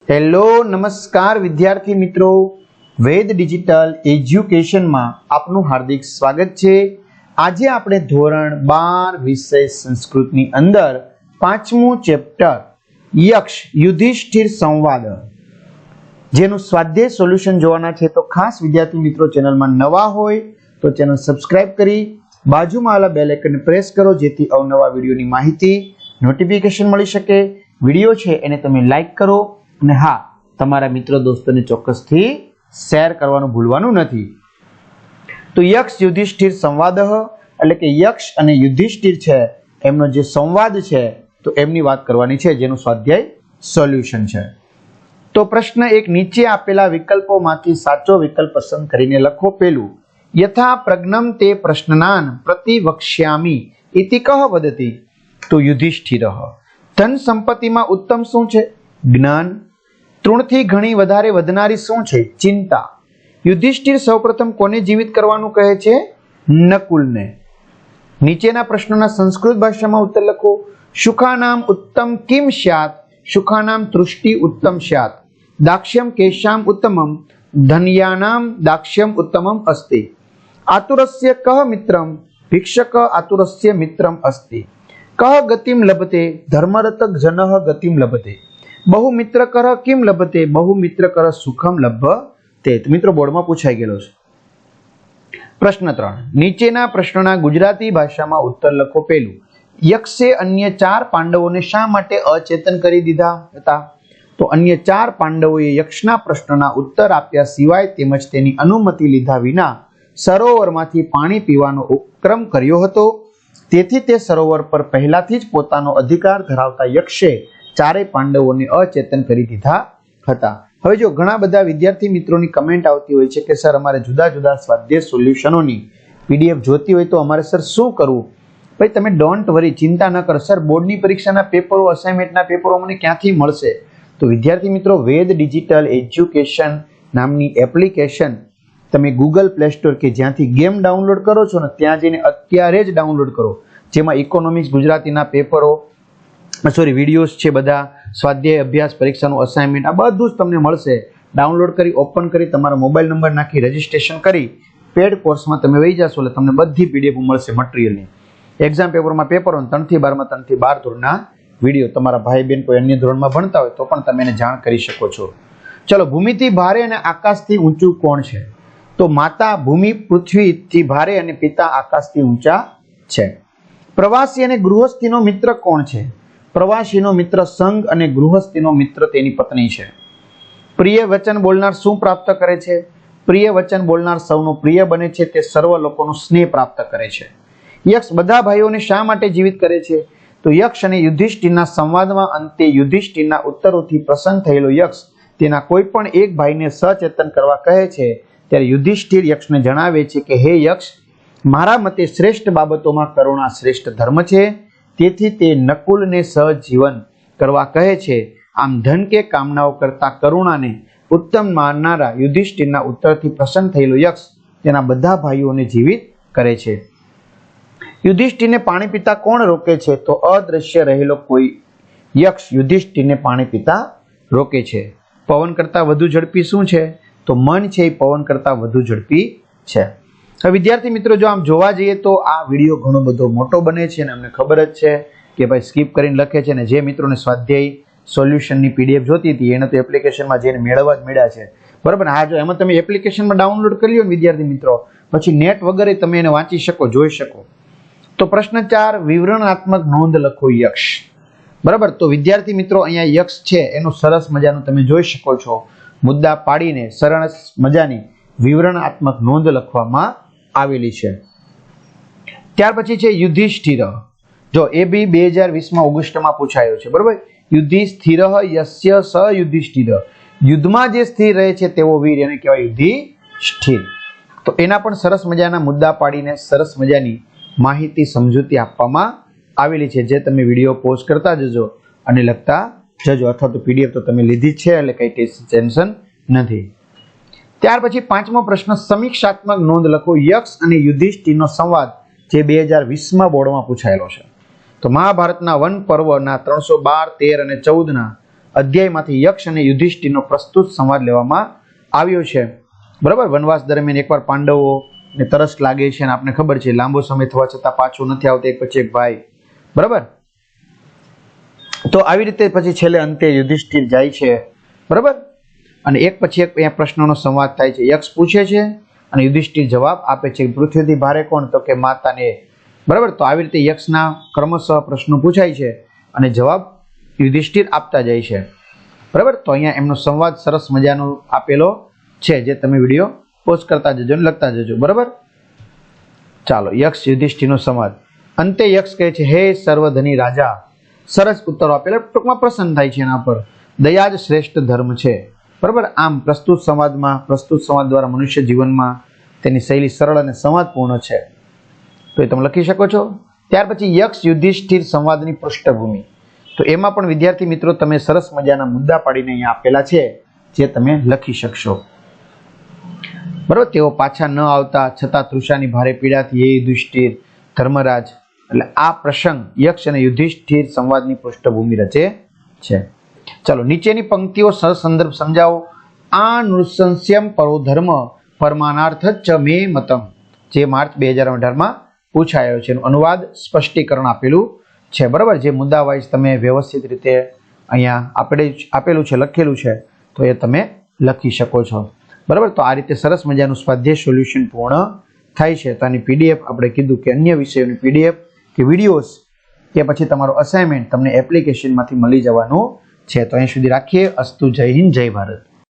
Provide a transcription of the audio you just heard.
Hello નમસ્કાર વિદ્યાર્થી મિત્રો, વેદ ડિજિટલ એજ્યુકેશનમાં આપનું હાર્દિક સ્વાગત છે। આજે આપણે ધોરણ 12 વિષય સંસ્કૃતની અંદર પાંચમું ચેપ્ટર યક્ષ યુધિષ્ઠિર સંવાદ જેનું સ્વાધ્યાય સોલ્યુશન જોવાના છે। તો ખાસ વિદ્યાર્થી મિત્રો ચેનલમાં નવા હોય તો ચેનલ સબસ્ક્રાઇબ કરી બાજુમાં આવેલા બેલ આઇકનને પ્રેસ કરો જેથી અવનવા વિડીયોની માહિતી નોટિફિકેશન મળી શકે। વિડીયો છે એને તમે લાઈક કરો અને હા, તમારા મિત્રો દોસ્તોને ચોક્કસથી શેર કરવાનું ભૂલવાનું નથી। તો યક્ષ યુધિષ્ઠિર સંવાદ એટલે કે યક્ષ અને યુધિષ્ઠિર છે એમનો જે સંવાદ છે તો એમની વાત કરવાની છે જેનું સ્વાધ્યાય સોલ્યુશન છે। તો પ્રશ્ન એક, નીચે આપેલા વિકલ્પોમાંથી સાચો વિકલ્પ પસંદ કરીને લખો। પેલું, યથા પ્રજ્ઞમ તે પ્રશ્નનાન પ્રતિવક્ષ્યામિ ઇતિ કહ વદતિ? તો યુધિષ્ઠિર। ધન સંપત્તિમાં ઉત્તમ શું છે? જ્ઞાન। તૃણથી ઘણી વધારે વધનારી શું છે? ચિંતા। યુધિષ્ઠિર સૌપ્રથમ કોને જીવિત કરવાનું કહે છે? નકુલને। નીચેના પ્રશ્નોના સંસ્કૃત ભાષામાં ઉત્તર લખો। સુખાનામ ઉત્તમ કિમ સ્યાત? સુખાનામ તૃષ્ટિ ઉત્તમ સ્યાત। દાક્ષ્યમ કેશામ ઉત્તમમ? ધન્યાનામ દાક્ષ્યમ ઉત્તમમ અસ્તિ। આતુરસ્ય કહ મિત્રમ? ભિક્ષક આતુરસ્ય મિત્રમ અસ્તિ। કહ ગતિમ લભતે? ધર્મરતક જનઃ ગતિમ લભતે। બહુ મિત્ર કર કિમ લભતે? બહુ મિત્ર કર સુખમ લભતે। મિત્રો બોર્ડમાં પૂછાઈ ગયેલો છે। પ્રશ્ન 3, નીચેના પ્રશ્નોના ગુજરાતી ભાષામાં ઉત્તર લખો। પેલું, યક્ષે અન્ય 4 પાંડવોને શા માટે અચેતન કરી દીધા હતા? તો અન્ય 4 પાંડવોએ યક્ષના પ્રશ્નના ઉત્તર આપ્યા સિવાય તેમજ તેની અનુમતિ લીધા વિના સરોવરમાંથી પાણી પીવાનો ઉપક્રમ કર્યો હતો। તેથી તે સરોવર પર પહેલાથી જ પોતાનો અધિકાર ધરાવતા યક્ષે 4 પાંડવોને અચેતન કરી દીધા હતા। હવે જો ઘણા બધા વિદ્યાર્થી મિત્રોની કમેન્ટ આવતી હોય છે કે સર અમારે જુદા જુદા સ્વાધ્યાય સોલ્યુશનોની પીડીએફ જોતી હોય તો અમારે સર શું કરવું? ભાઈ તમે ડોન્ટ વરી, ચિંતા ન કરો સર, બોર્ડની પરીક્ષાના પેપરો, અસાઇનમેન્ટના પેપરો મને ક્યાંથી મળશે? તો વિદ્યાર્થી મિત્રો, વેદ ડિજિટલ એજ્યુકેશન નામની એપ્લિકેશન તમે ગૂગલ પ્લે સ્ટોર કે જ્યાંથી ગેમ ડાઉનલોડ કરો છો ને ત્યાં જઈને અત્યારે જ ડાઉનલોડ કરો, જેમાં ઇકોનોમિક્સ ગુજરાતીના પેપરો વિડીયોઝ છે, બધા સ્વાધ્યાય અભ્યાસ પરીક્ષાનું અસાઇનમેન્ટ આ બધું જ તમને મળશે। ડાઉનલોડ કરી ઓપન કરી તમારો મોબાઈલ નંબર નાખી રજીસ્ટ્રેશન કરી પેડ કોર્સમાં તમે વહી જશો એટલે તમને બધી પીડીએફ મળશે મટીરિયલની। એક્ઝામ પેપરમાં પેપરો 3 થી 12 માં 3 થી 12 ધોરણના વિડીયો, તમારા ભાઈ બહેન કોઈ અન્ય ધોરણમાં ભણતા હોય તો પણ તમે એને જાણ કરી શકો છો। ચલો, ભૂમિથી ભારે અને આકાશથી ઊંચું કોણ છે? તો માતા ભૂમિ પૃથ્વીથી ભારે અને પિતા આકાશથી ઊંચા છે। પ્રવાસી અને ગૃહસ્થીનો મિત્ર કોણ છે? પ્રવાસીનો મિત્ર સંઘ અને ગૃહસ્થીનો મિત્ર તેની પત્ની છે। પ્રિય વચન બોલનાર શું પ્રાપ્ત કરે છે? પ્રિય વચન બોલનાર સૌનો પ્રિય બને છે, તે સર્વ લોકોનો સ્નેહ પ્રાપ્ત કરે છે। યક્ષ બધા ભાઈઓને શા માટે જીવિત કરે છે? તો યક્ષ અને યુધિષ્ઠિરના સંવાદમાં અંતે યુધિષ્ઠિરના ઉત્તરોથી પ્રસન્ન થયેલો યક્ષ તેના કોઈ પણ એક ભાઈને સચેતન કરવા કહે છે ત્યારે યુધિષ્ઠિર યક્ષને જણાવે છે કે હે યક્ષ, મારા મતે શ્રેષ્ઠ બાબતોમાં કરુણા શ્રેષ્ઠ ધર્મ છે, તેથી તે નકુલને સહજીવન કરવા કહે છે। આમ ધન કે કામનાઓ કરતા કરુણાને ઉત્તમ માનનારા યુધિષ્ઠિરના ઉત્તરથી પ્રસન્ન થયેલો યક્ષ તેના બધા ભાઈઓને જીવિત કરે છે। યુધિષ્ઠિરને પાણી પીતા કોણ રોકે છે? તો અદ્રશ્ય રહેલો કોઈ યક્ષ યુધિષ્ઠિરને પાણી પીતા રોકે છે। પવન કરતા વધુ ઝડપી શું છે? તો મન છે એ પવન કરતા વધુ ઝડપી છે। હવે વિદ્યાર્થી મિત્રો, જો આમ જોવા જઈએ તો આ વિડીયો ઘણો બધો મોટો બને છે અને અમને ખબર જ છે કે ભાઈ સ્કીપ કરીને લખે છે, અને જે મિત્રોને સ્વાધ્યાય સોલ્યુશનની પીડીએફ જોતી હતી એને તો એપ્લિકેશનમાં જઈને મેળવવા જ મળ્યા છે, બરાબર ને? હા, જો એમાં તમે એપ્લિકેશનમાં ડાઉનલોડ કરી લો ને વિદ્યાર્થી મિત્રો, પછી નેટ વગેરે તમે એને વાંચી શકો, જોઈ શકો। તો પ્રશ્ન 4, વિવરણાત્મક નોંધ લખો યક્ષ, બરાબર? તો વિદ્યાર્થી મિત્રો, અહીંયા યક્ષ છે એનું સરસ મજાનું તમે જોઈ શકો છો, મુદ્દા પાડીને સરસ મજાની વિવરણાત્મક નોંધ લખવામાં આવેલી છે। ત્યાર પછી છે યુધિષ્ઠિર। જો એ બી 2020માં ઓગસ્ટમાં પૂછાયો છે, બરાબર? યુધિષ્ઠિર યસ્ય સ યુધિષ્ઠિર, યુદ્ધમાં જે સ્થિર રહે છે તેવો વીર એને કહેવાય યુધિષ્ઠિર। તો એના પણ સરસ મજાના મુદ્દા પાડીને સરસ મજાની માહિતી સમજૂતી આપવામાં આવેલી છે, જે તમે વિડીયો પોઝ કરતા જજો અને લખતા જજો, અથવા તો પીડીએફ તો તમે લીધી જ છે એટલે કઈ ટેન્શન નથી। ત્યાર પછી 5મો પ્રશ્ન, સમીક્ષાત્મક નોંધ લખો। યક્ષ અને યુધિષ્ઠિરનો સંવાદ જે 2020માં બોર્ડમાં પૂછાયેલો છે। તો મહાભારતના વન પર્વના 312, 13 અને 14ના અધ્યાયમાંથી યક્ષ અને યુધિષ્ઠિરનો પ્રસ્તુત સંવાદ લેવામાં આવ્યો છે. બરાબર, વનવાસ દરમિયાન એકવાર પાંડવોને તરસ લાગે છે અને આપણે ખબર છે લાંબો સમય થવા છતાં પાછો નથી આવતો એક પછી એક ભાઈ. બરાબર, તો આવી રીતે પછી છેલ્લે અંતે યુધિષ્ઠિર જાય છે. બરાબર, અને એક પછી એક અહીંયા પ્રશ્નોનો સંવાદ થાય છે. યક્ષ પૂછે છે અને યુધિષ્ઠિર જવાબ આપે છે. પૃથ્વીથી ભારે કોણ? તો કે માતાને. બરાબર, તો આવી રીતે યક્ષના ક્રમશઃ પ્રશ્નો પૂછાય છે અને જવાબ યુધિષ્ઠિર આપતા જાય છે. બરાબર, તો અહીંયા એમનો સંવાદ સરસ મજાનો આપેલો છે, જે તમે વિડીયો પોઝ કરતા જજો અને લખતા જજો. બરાબર, ચાલો, યક્ષ યુધિષ્ઠિરનો સંવાદ. અંતે યક્ષ કહે છે, હે સર્વધની રાજા, સરસ ઉત્તરો આપેલા, ટૂંકમાં પ્રસન્ન થાય છે એના પર. દયા જ શ્રેષ્ઠ ધર્મ છે. બરાબર, આમ પ્રસ્તુત સંવાદ દ્વારા મનુષ્ય જીવનમાં તેની શૈલી સરળ અને સંવાદપૂર્ણ છે. તો એ તમે લખી શકો છો. ત્યાર પછી યક્ષ યુધિષ્ઠિર સંવાદની પૃષ્ઠભૂમિ. તો એમાં પણ વિદ્યાર્થી મિત્રો તમે સરસ મજાના મુદ્દા પાડીને અહીંયા આપેલા છે, જે તમે લખી શકશો. બરાબર, તેઓ પાછા ન આવતા છતાં તૃષાની ભારે પીડાથી હે યુધિષ્ઠિર ધર્મરાજ. એટલે આ પ્રસંગ યક્ષ અને યુધિષ્ઠિર સંવાદની પૃષ્ઠભૂમિ રચે છે. ચલો, નીચેની પંક્તિઓ સંદર્ભ સમજાવો. આ નૃશંસ્યમ પરો ધર્મ પરમાનાર્થ ચ મે મતમ, જે માર્ચ 2018માં પૂછાયો છે. એનું અનુવાદ સ્પષ્ટીકરણ આપેલું છે. બરાબર, જે મુદ્દા વાઇઝ તમે વ્યવસ્થિત રીતે અહીંયા આપેલું છે, લખેલું છે, તો એ તમે લખી શકો છો. બરાબર, તો આ રીતે સરસ મજાનું સ્વાધ્યાય સોલ્યુશન પૂર્ણ થાય છે. તો આની પીડીએફ આપણે કીધું કે અન્ય વિષયોની પીડીએફ કે વિડીયોઝ કે પછી તમારો અસાઇનમેન્ટ તમને એપ્લિકેશનમાંથી મળી જવાનું છે. તો અહીં સુધી રાખીએ. અસ્તુ. જય હિન્દ, જય ભારત.